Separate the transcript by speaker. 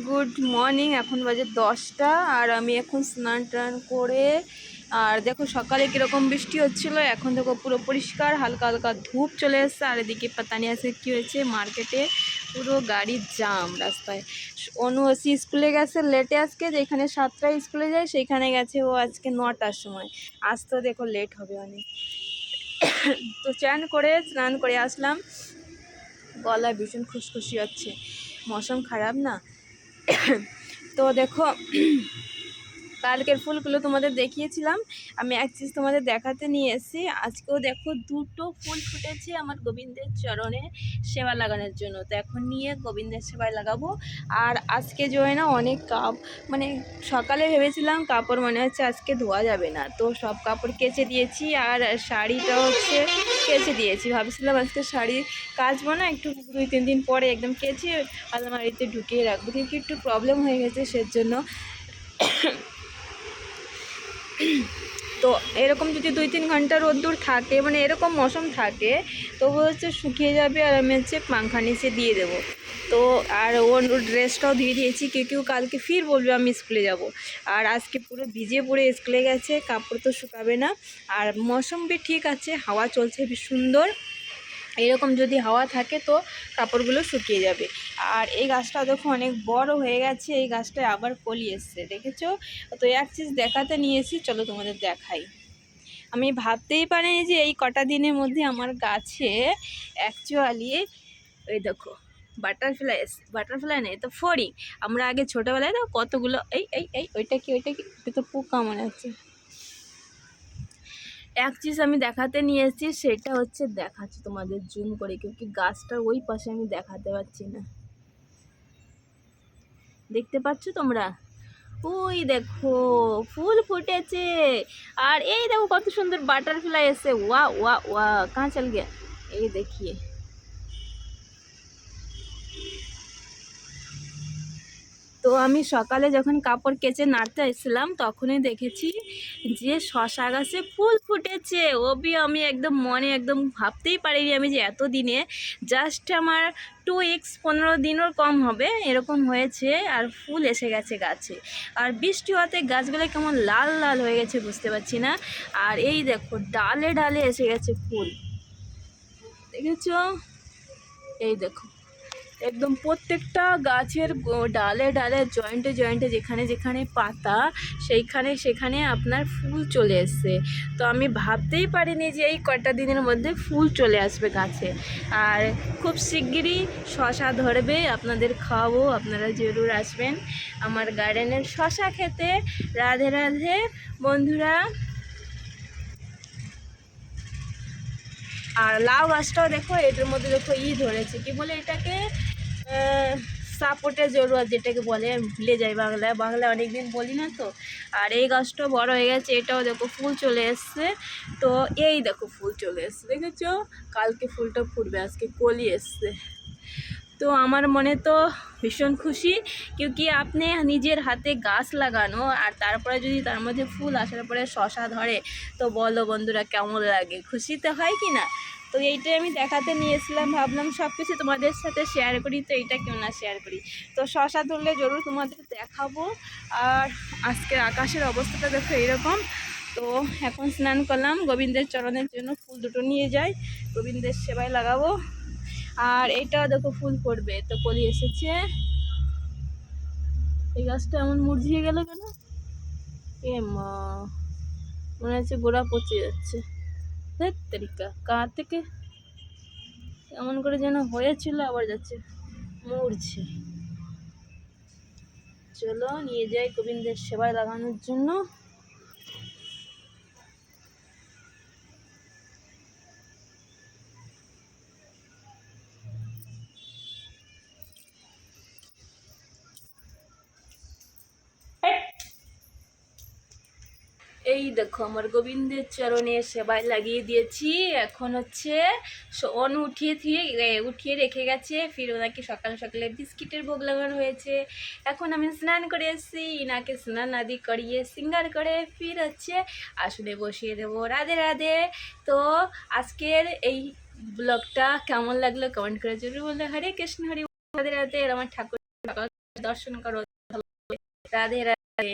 Speaker 1: Good morning. এখন বাজে 10টা আর আমি এখন স্নান টান করে, আর দেখো সকালে কীরকম বৃষ্টি হচ্ছিল, এখন দেখো পুরো পরিষ্কার, হালকা হালকা ধূপ চলে এসছে। আর এদিকে পাতানি আছে কী হয়েছে, মার্কেটে পুরো গাড়ির জাম রাস্তায়। অনু ওসি স্কুলে গেছে লেটে, আজকে যেখানে 7টায় স্কুলে যায় সেইখানে গেছে ও আজকে 9টার সময়। আজ তো দেখো লেট হবে অনেক। তো স্নান করে আসলাম, গলায় ভীষণ খুশখুশি হচ্ছে, মৌসুম খারাপ না। তো দেখো কালকের ফুলগুলো তোমাদের দেখিয়েছিলাম, আমি এক চিজ তোমাদের দেখাতে নিয়ে এসেছি। আজকেও দেখো দুটো ফুল ফুটেছে আমার গোবিন্দের চরণে সেবা লাগানোর জন্য। তো এখন নিয়ে গোবিন্দের সেবায় লাগাবো। আর আজকে জয় না অনেক মানে সকালে ভেবেছিলাম কাপড় মনে হচ্ছে আজকে ধোয়া যাবে না, তো সব কাপড় কেচে দিয়েছি। আর শাড়িটা হচ্ছে কেচে দিয়েছি, ভাবছিলাম আজকে শাড়ি কাচবো না, একটু 2-3 দিন পরে একদম কেচে আলমারিতে ঢুকিয়ে রাখবো, কিন্তু একটু প্রবলেম হয়ে গেছে সেজন্য। তো এরকম যদি 2-3 ঘন্টা রোদ্দুর থাকে, মানে এরকম মৌসুম থাকে, তবু হচ্ছে শুকিয়ে যাবে। আর আমি হচ্ছে পাংখা নিচে দিয়ে দেবো। তো আর ওর ড্রেসটাও দিয়ে দিয়েছি, কেউ কালকে ফির বলবে আমি স্কুলে যাব। আর আজকে পুরো ভিজে পড়ে স্কুলে গেছে, কাপড় তো শুকাবে না। আর মৌসুম भी ঠিক আছে, হাওয়া চলছে বেশ সুন্দর। এরকম যদি হাওয়া থাকে তো কাপড়গুলো শুকিয়ে যাবে। আর এই গাছটা দেখো অনেক বড় হয়ে গেছে, এই গাছটায় আবার কলি এসছে, দেখেছো? তো এক চিজ দেখাতে নিয়েছি, চলো তোমাদের দেখাই। আমি ভাবতেই পারিনি যে এই কটা দিনের মধ্যে আমার গাছে অ্যাকচুয়ালি ওই দেখো বাটারফ্লাই নেই তো ফড়িং। আমরা আগে ছোটোবেলায় তো কতগুলো এই ওইটা কি এটা তো পোকা মনে হচ্ছে। এক চিজ আমি দেখাতে নিয়ে এসেছি, সেটা হচ্ছে দেখাচ্ছি তোমাদের জুম করে, কিন্তু গাছটার ওই পাশে আমি দেখাতে পারছি না। দেখতে পাচ্ছ তোমরা? ওই দেখো ফুল ফুটেছে। আর এই দেখো কত সুন্দর বাটারফ্লাই এসে, ওয়া ওয়া ওয়া কাঁ চল গিয়া। এই দেখিয়ে, তো আমি সকালে যখন কাপড় কেচে নাড়তে এসেছিলাম তখনই দেখেছি যে শশা গাছে ফুল ফুটেছে। আমি একদম মনে একদম ভাবতেই পারিনি আমি যে এত দিনে, জাস্ট আমার 2 উইকস 15 দিনও কম হবে এরকম হয়েছে, আর ফুল এসে গেছে গাছে। আর বৃষ্টি হওয়াতে গাছগুলো কেমন লাল লাল হয়ে গেছে বুঝতে পারছি না। আর এই দেখো ডালে ডালে এসে গেছে ফুল, দেখেছো? এই দেখো একদম প্রত্যেকটা গাছের ডালে ডালে জয়েন্টে জয়েন্টে যেখানে যেখানে পাতা, সেখানে আপনার ফুল চলে এসছে। তো আমি ভাবতেই পারিনি যে এই কটা দিনের মধ্যে ফুল চলে আসবে গাছে। আর খুব শিগগিরই শশা ধরবে, আপনাদের খাওয়াবো, আপনারা জরুর আসবেন আমার গার্ডেনের শশা খেতে। রাধে রাধে বন্ধুরা। আর লাউ গাছটাও দেখো, এটার মধ্যে দেখো ধরেছে, কি বলে এটাকে, সাপোর্টের জরুরত যেটাকে বলে, ভুলে যাই বাংলায় অনেকদিন বলি না তো। আর এই গাছটাও বড় হয়ে গেছে, এটাও দেখো ফুল চলে এসছে। তো এই দেখো ফুল চলে এসছে, দেখেছো? কালকে ফুলটা ফুটবে, আজকে কলি এসছে। তো আমার মনে তো ভীষণ খুশি, क्योंकि আপনি নিজের হাতে গাছ লাগানো আর তারপরে যদি তার মধ্যে ফুল আসার পরে শশা ধরে, তো বলো বন্ধুরা কেমন লাগে, খুশি তো হয় কি না? তো এইটাই আমি দেখাতে নিয়েছিলাম, ভাবলাম সব কিছু তোমাদের সাথে শেয়ার করি, তো এইটা কেউ না শেয়ার করি। তো শশা ধরলে জরুর তোমাদের দেখাবো। আর আজকের আকাশের অবস্থাটা দেখো এইরকম। তো এখন স্নান করলাম, গোবিন্দের চরণের জন্য ফুল দুটো নিয়ে যাই, গোবিন্দের সেবায় লাগাবো। আর এটাও দেখো ফুল পড়বে, তো কলি এসেছে। এই গাছটা এমন মুরঝিয়ে গেল কেন? এ মা, মনে হচ্ছে গোড়া পচে যাচ্ছে। তেরিকা কার থেকে এমন করে যেন হয়েছিল, আবার যাচ্ছে মরছে। চলো নিয়ে যাই গোবিন্দের সেবায় লাগানোর জন্য। এই দেখো আমার গোবিন্দের চরণে সেবায় লাগিয়ে দিয়েছি। এখন হচ্ছে অনু উঠিয়ে রেখে গেছে, ফির ওনাকে সকাল সকালে বিস্কিটের ভোগ লাগানো হয়েছে। এখন আমি স্নান করে এসেছি, ইনাকে স্নান আদি করিয়ে সিঙ্গার করে ফির হচ্ছে আসনে বসিয়ে দেবো। রাধে রাধে। তো আজকের এই ব্লগটা কেমন লাগলো কমেন্ট করে জরুর বললে। হরে কৃষ্ণ, হরি রাধে রাধে। আর আমার ঠাকুর দর্শন করো। রাধে রাধে।